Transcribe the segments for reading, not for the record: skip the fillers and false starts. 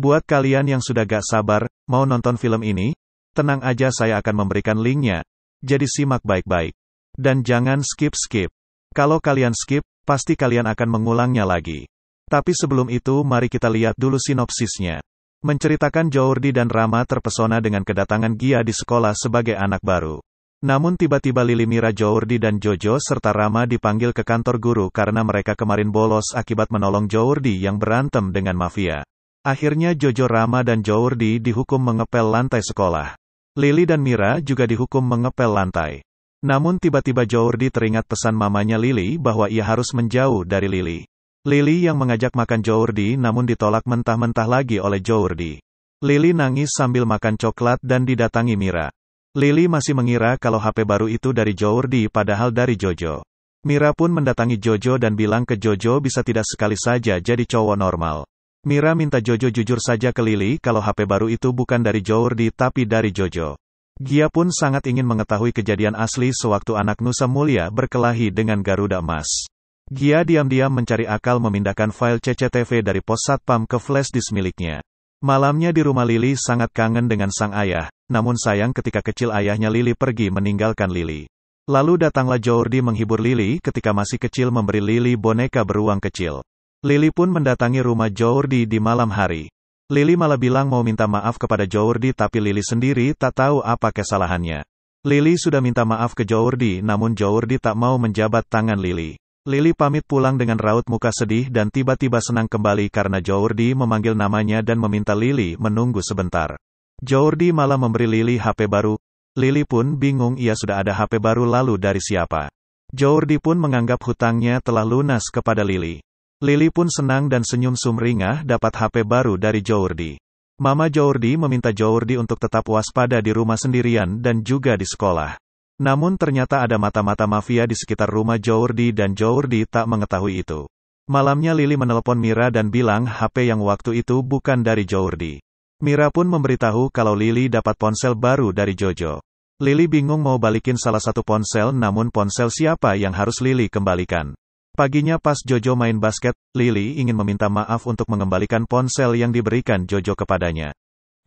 Buat kalian yang sudah gak sabar, mau nonton film ini, tenang aja saya akan memberikan linknya. Jadi simak baik-baik. Dan jangan skip-skip. Kalau kalian skip, pasti kalian akan mengulangnya lagi. Tapi sebelum itu mari kita lihat dulu sinopsisnya. Menceritakan Jordi dan Rama terpesona dengan kedatangan Gia di sekolah sebagai anak baru. Namun tiba-tiba Lily Mira Jordi dan Jojo serta Rama dipanggil ke kantor guru karena mereka kemarin bolos akibat menolong Jordi yang berantem dengan mafia. Akhirnya Jojo, Rama dan Jordi dihukum mengepel lantai sekolah. Lily dan Mira juga dihukum mengepel lantai. Namun tiba-tiba Jordi teringat pesan mamanya Lily bahwa ia harus menjauh dari Lily. Lily yang mengajak makan Jordi namun ditolak mentah-mentah lagi oleh Jordi. Lily nangis sambil makan coklat dan didatangi Mira. Lily masih mengira kalau HP baru itu dari Jordi padahal dari Jojo. Mira pun mendatangi Jojo dan bilang ke Jojo bisa tidak sekali saja jadi cowok normal. Mira minta Jojo jujur saja ke Lily kalau HP baru itu bukan dari Jordi tapi dari Jojo. Gia pun sangat ingin mengetahui kejadian asli sewaktu anak Nusa Mulia berkelahi dengan Garuda Emas. Gia diam-diam mencari akal memindahkan file CCTV dari pos satpam ke flash disk miliknya. Malamnya di rumah Lily sangat kangen dengan sang ayah, namun sayang ketika kecil ayahnya Lily pergi meninggalkan Lily. Lalu datanglah Jordi menghibur Lily ketika masih kecil memberi Lily boneka beruang kecil. Lily pun mendatangi rumah Jordi di malam hari. Lily malah bilang mau minta maaf kepada Jordi tapi Lily sendiri tak tahu apa kesalahannya. Lily sudah minta maaf ke Jordi namun Jordi tak mau menjabat tangan Lily. Lily pamit pulang dengan raut muka sedih dan tiba-tiba senang kembali karena Jordi memanggil namanya dan meminta Lily menunggu sebentar. Jordi malah memberi Lily HP baru. Lily pun bingung ia sudah ada HP baru lalu dari siapa. Jordi pun menganggap hutangnya telah lunas kepada Lily. Lily pun senang dan senyum sumringah dapat HP baru dari Jordi. Mama Jordi meminta Jordi untuk tetap waspada di rumah sendirian dan juga di sekolah. Namun ternyata ada mata-mata mafia di sekitar rumah Jordi dan Jordi tak mengetahui itu. Malamnya Lily menelpon Mira dan bilang HP yang waktu itu bukan dari Jordi. Mira pun memberitahu kalau Lily dapat ponsel baru dari Jojo. Lily bingung mau balikin salah satu ponsel namun ponsel siapa yang harus Lily kembalikan. Paginya pas Jojo main basket, Lily ingin meminta maaf untuk mengembalikan ponsel yang diberikan Jojo kepadanya.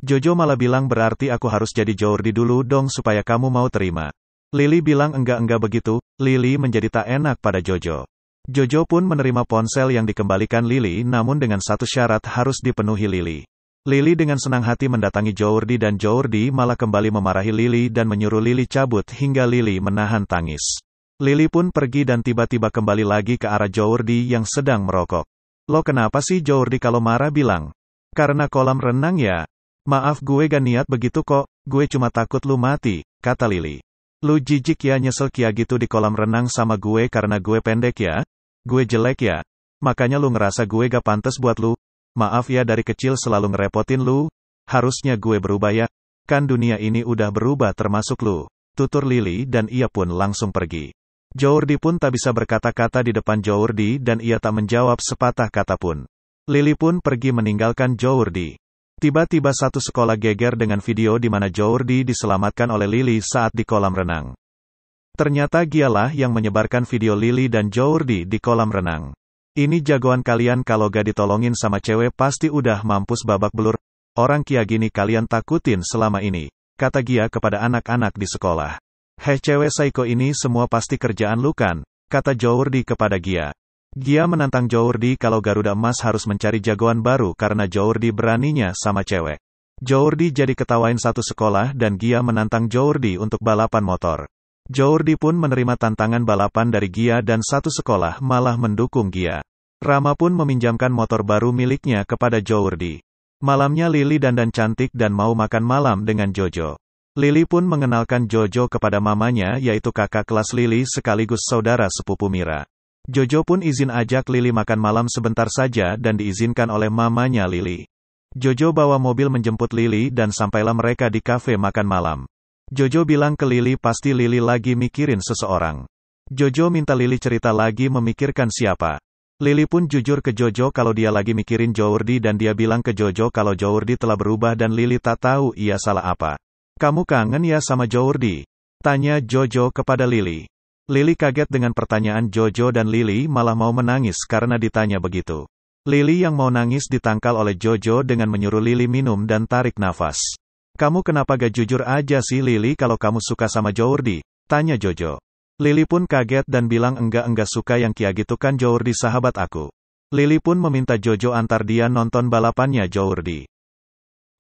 Jojo malah bilang berarti aku harus jadi Jordi dulu dong supaya kamu mau terima. Lily bilang enggak begitu, Lily menjadi tak enak pada Jojo. Jojo pun menerima ponsel yang dikembalikan Lily namun dengan satu syarat harus dipenuhi Lily. Lily dengan senang hati mendatangi Jordi dan Jordi malah kembali memarahi Lily dan menyuruh Lily cabut hingga Lily menahan tangis. Lily pun pergi dan tiba-tiba kembali lagi ke arah Jordi yang sedang merokok. Lo kenapa sih Jordi kalau marah bilang? Karena kolam renang ya? Maaf gue gak niat begitu kok, gue cuma takut lu mati, kata Lily. Lu jijik ya nyesel kia gitu di kolam renang sama gue karena gue pendek ya? Gue jelek ya? Makanya lu ngerasa gue gak pantas buat lu? Maaf ya dari kecil selalu ngerepotin lu? Harusnya gue berubah ya? Kan dunia ini udah berubah termasuk lu. Tutur Lily dan ia pun langsung pergi. Jordi pun tak bisa berkata-kata di depan Jordi dan ia tak menjawab sepatah kata pun. Lily pun pergi meninggalkan Jordi. Tiba-tiba satu sekolah geger dengan video di mana Jordi diselamatkan oleh Lily saat di kolam renang. Ternyata Gialah yang menyebarkan video Lily dan Jordi di kolam renang. Ini jagoan kalian kalau gak ditolongin sama cewek pasti udah mampus babak belur. Orang kia gini kalian takutin selama ini, kata Gia kepada anak-anak di sekolah. Hei cewek psycho ini semua pasti kerjaan lu kan? Kata Jordi kepada Gia. Gia menantang Jordi kalau Garuda Emas harus mencari jagoan baru karena Jordi beraninya sama cewek. Jordi jadi ketawain satu sekolah dan Gia menantang Jordi untuk balapan motor. Jordi pun menerima tantangan balapan dari Gia dan satu sekolah malah mendukung Gia. Rama pun meminjamkan motor baru miliknya kepada Jordi. Malamnya Lily dandan cantik dan mau makan malam dengan Jojo. Lily pun mengenalkan Jojo kepada mamanya yaitu kakak kelas Lily sekaligus saudara sepupu Mira. Jojo pun izin ajak Lily makan malam sebentar saja dan diizinkan oleh mamanya Lily. Jojo bawa mobil menjemput Lily dan sampailah mereka di kafe makan malam. Jojo bilang ke Lily pasti Lily lagi mikirin seseorang. Jojo minta Lily cerita lagi memikirkan siapa. Lily pun jujur ke Jojo kalau dia lagi mikirin Jordi dan dia bilang ke Jojo kalau Jordi telah berubah dan Lily tak tahu ia salah apa. Kamu kangen ya sama Jordi? Tanya Jojo kepada Lily. Lily kaget dengan pertanyaan Jojo dan Lily malah mau menangis karena ditanya begitu. Lily yang mau nangis ditangkal oleh Jojo dengan menyuruh Lily minum dan tarik nafas. Kamu kenapa gak jujur aja sih Lily kalau kamu suka sama Jordi? Tanya Jojo. Lily pun kaget dan bilang enggak suka yang kayak gitu kan Jordi sahabat aku. Lily pun meminta Jojo antar dia nonton balapannya Jordi.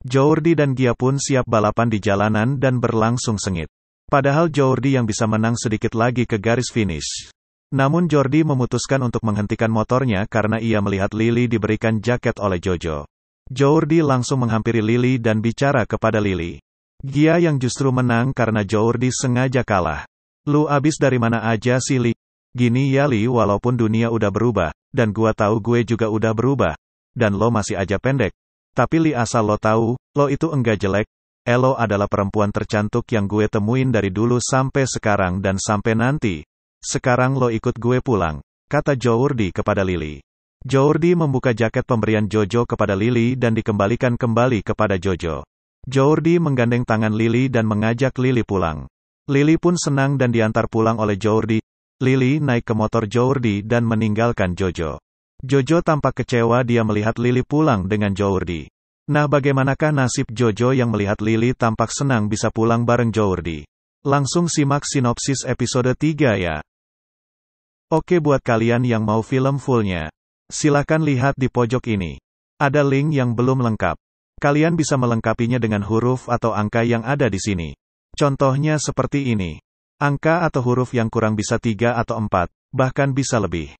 Jordi dan Gia pun siap balapan di jalanan dan berlangsung sengit. Padahal Jordi yang bisa menang sedikit lagi ke garis finish. Namun Jordi memutuskan untuk menghentikan motornya karena ia melihat Lily diberikan jaket oleh Jojo. Jordi langsung menghampiri Lily dan bicara kepada Lily. Gia yang justru menang karena Jordi sengaja kalah. Lu abis dari mana aja sih Li? Gini ya Li, walaupun dunia udah berubah, dan gua tahu gue juga udah berubah, dan lo masih aja pendek. Tapi Li asal lo tahu, lo itu enggak jelek. Lo adalah perempuan tercantik yang gue temuin dari dulu sampai sekarang dan sampai nanti. Sekarang lo ikut gue pulang, kata Jordi kepada Lily. Jordi membuka jaket pemberian Jojo kepada Lily dan dikembalikan kembali kepada Jojo. Jordi menggandeng tangan Lily dan mengajak Lily pulang. Lily pun senang dan diantar pulang oleh Jordi. Lily naik ke motor Jordi dan meninggalkan Jojo. Jojo tampak kecewa dia melihat Lily pulang dengan Jordi. Nah bagaimanakah nasib Jojo yang melihat Lily tampak senang bisa pulang bareng Jordi? Langsung simak sinopsis episode 3 ya. Oke buat kalian yang mau film fullnya, silakan lihat di pojok ini. Ada link yang belum lengkap. Kalian bisa melengkapinya dengan huruf atau angka yang ada di sini. Contohnya seperti ini. Angka atau huruf yang kurang bisa 3 atau 4, bahkan bisa lebih.